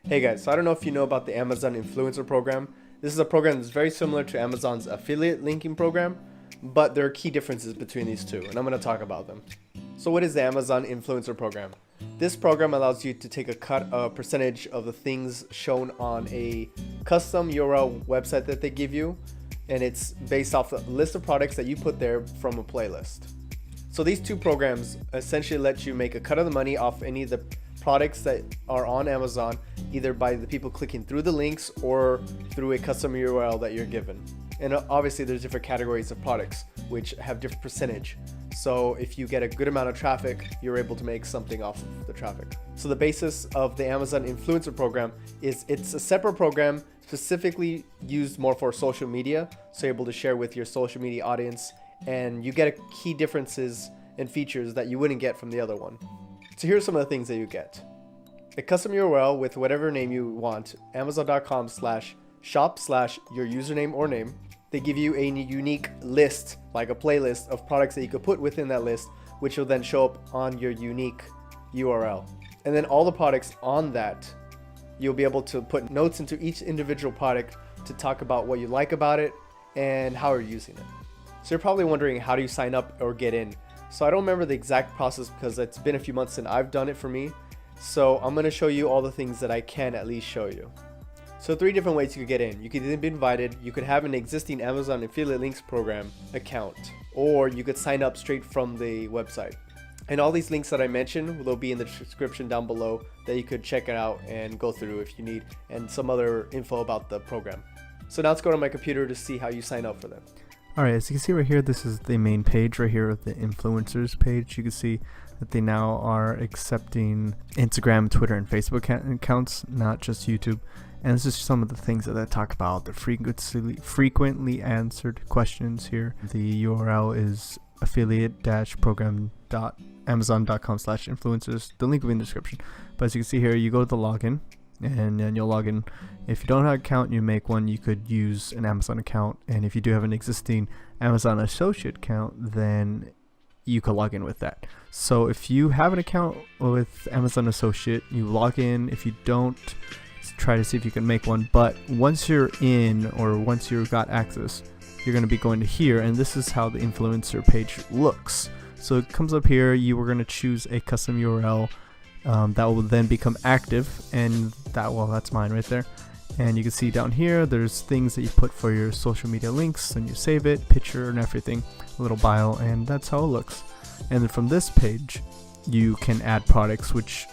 Hey guys, so I don't know if you know about the Amazon Influencer Program. This is a program that's very similar to Amazon's affiliate linking program, but there are key differences between these two, and I'm going to talk about them. So what is the Amazon Influencer Program? This program allows you to take a percentage of the things shown on a custom URL website that they give you, and it's based off the list of products that you put there from a playlist. So these two programs essentially let you make a cut of the money off any of the products that are on Amazon, either by the people clicking through the links or through a custom URL that you're given. And obviously there's different categories of products which have different percentage. So if you get a good amount of traffic, you're able to make something off of the traffic. So the basis of the Amazon Influencer Program is it's a separate program specifically used more for social media. So you're able to share with your social media audience, and you get key differences and features that you wouldn't get from the other one. So here's some of the things that you get. A custom URL with whatever name you want, amazon.com/shop/your username or name. They give you a unique list, like a playlist of products that you could put within that list, which will then show up on your unique URL. And then all the products on that, you'll be able to put notes into each individual product to talk about what you like about it and how you're using it. So you're probably wondering, how do you sign up or get in? So I don't remember the exact process because it's been a few months since I've done it for me. So I'm going to show you all the things that I can at least show you. So 3 different ways you could get in. You could either be invited, you could have an existing Amazon Affiliate Links Program account, or you could sign up straight from the website. And all these links that I mentioned will be in the description down below that you could check it out and go through if you need, and some other info about the program. So now let's go to my computer to see how you sign up for them. Alright, as you can see right here, this is the main page right here of the influencers page. You can see that they now are accepting Instagram, Twitter, and Facebook accounts, not just YouTube. And this is some of the things that I talk about, the frequently answered questions here. The URL is affiliate-program.amazon.com/influencers. The link will be in the description. But as you can see here, you go to the login, and then you'll log in. If you don't have an account, you make one. You could use an Amazon account, and if you do have an existing Amazon associate account, then you could log in with that. So if you have an account with Amazon associate, you log in. If you don't, try to see if you can make one. But once you're in, or once you've got access, you're going to be going to here, and this is how the influencer page looks. So it comes up here. You are going to choose a custom URL that will then become active, and that's mine right there. And you can see down here there's things that you put for your social media links, and you save it, picture and everything, a little bio, and that's how it looks. And then from this page you can add products, which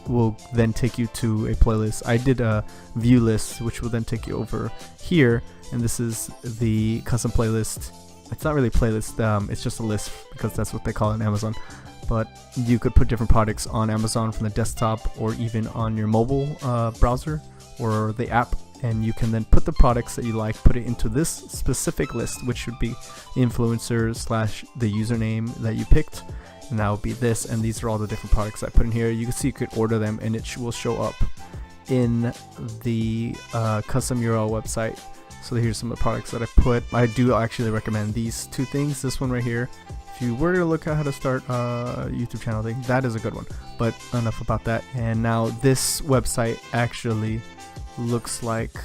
will then take you to a playlist. I did a view list, which will then take you over here, and this is the custom playlist. It's not really a playlist, it's just a list because that's what they call it in Amazon. But you could put different products on Amazon from the desktop or even on your mobile browser or the app, and you can then put the products that you like, put it into this specific list, which should be influencer/the username that you picked, and that would be this. And these are all the different products I put in here. You can see you could order them, and it will show up in the custom URL website. So here's some of the products that I put. I do actually recommend these 2 things. This one right here, if you were to look at how to start a YouTube channel thing, that is a good one. But enough about that. And now this website actually looks like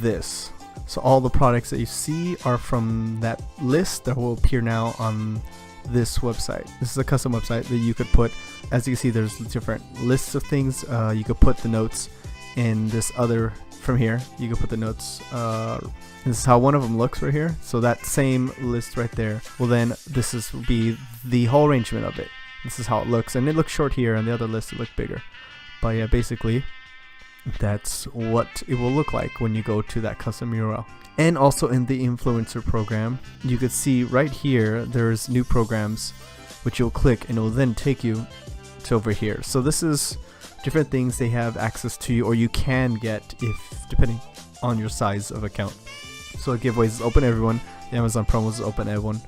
this. So all the products that you see are from that list that will appear now on this website. This is a custom website that you could put, as you can see, there's different lists of things. You could put the notes in this other, from here you could put the notes. This is how one of them looks right here. So that same list right there, well then this will be the whole arrangement of it. This is how it looks, and it looks short here, and the other list will look bigger. But yeah, basically that's what it will look like when you go to that custom URL. And also in the influencer program, you could see right here there's new programs, which you'll click and it will then take you to over here. So this is different things they have access to, or you can get, if depending on your size of account. So giveaways is open to everyone, the Amazon promos is open to everyone.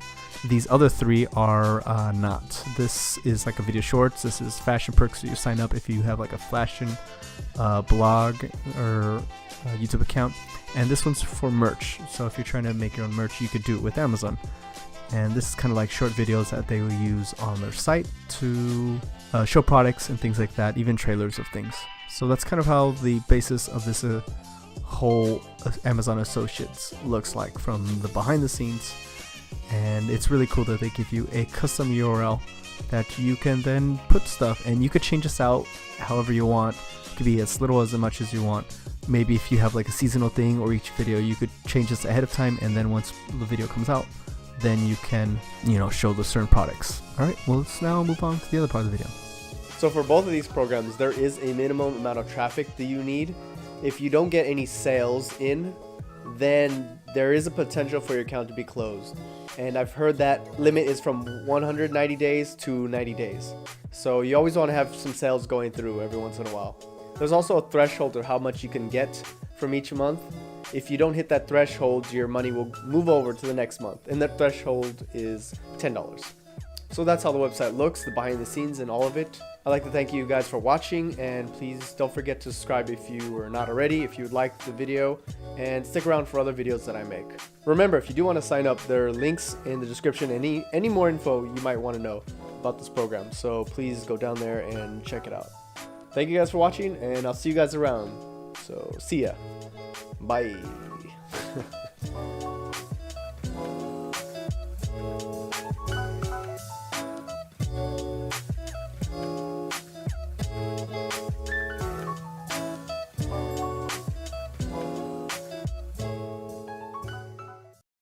These other 3 are not. This is like a video shorts. This is fashion perks. So you sign up if you have like a fashion blog or YouTube account. And this one's for merch. So if you're trying to make your own merch, you could do it with Amazon. And this is kind of like short videos that they will use on their site to show products and things like that, even trailers of things. So that's kind of how the basis of this whole Amazon Associates looks like from the behind the scenes. And it's really cool that they give you a custom URL that you can then put stuff, and you could change this out however you want. It could be as little as much as you want. Maybe if you have like a seasonal thing or each video, you could change this ahead of time, and then once the video comes out, then you can, show the certain products. Alright, well, let's now move on to the other part of the video. So for both of these programs, there is a minimum amount of traffic that you need. If you don't get any sales in, then there is a potential for your account to be closed. And I've heard that limit is from 190 days to 90 days. So you always want to have some sales going through every once in a while. There's also a threshold of how much you can get from each month. If you don't hit that threshold, your money will move over to the next month. And that threshold is $10. So that's how the website looks, the behind the scenes and all of it. I'd like to thank you guys for watching, and please don't forget to subscribe if you are not already, if you liked the video, and stick around for other videos that I make. Remember, if you do want to sign up, there are links in the description, any more info you might want to know about this program. So please go down there and check it out. Thank you guys for watching, and I'll see you guys around. So see ya. Bye.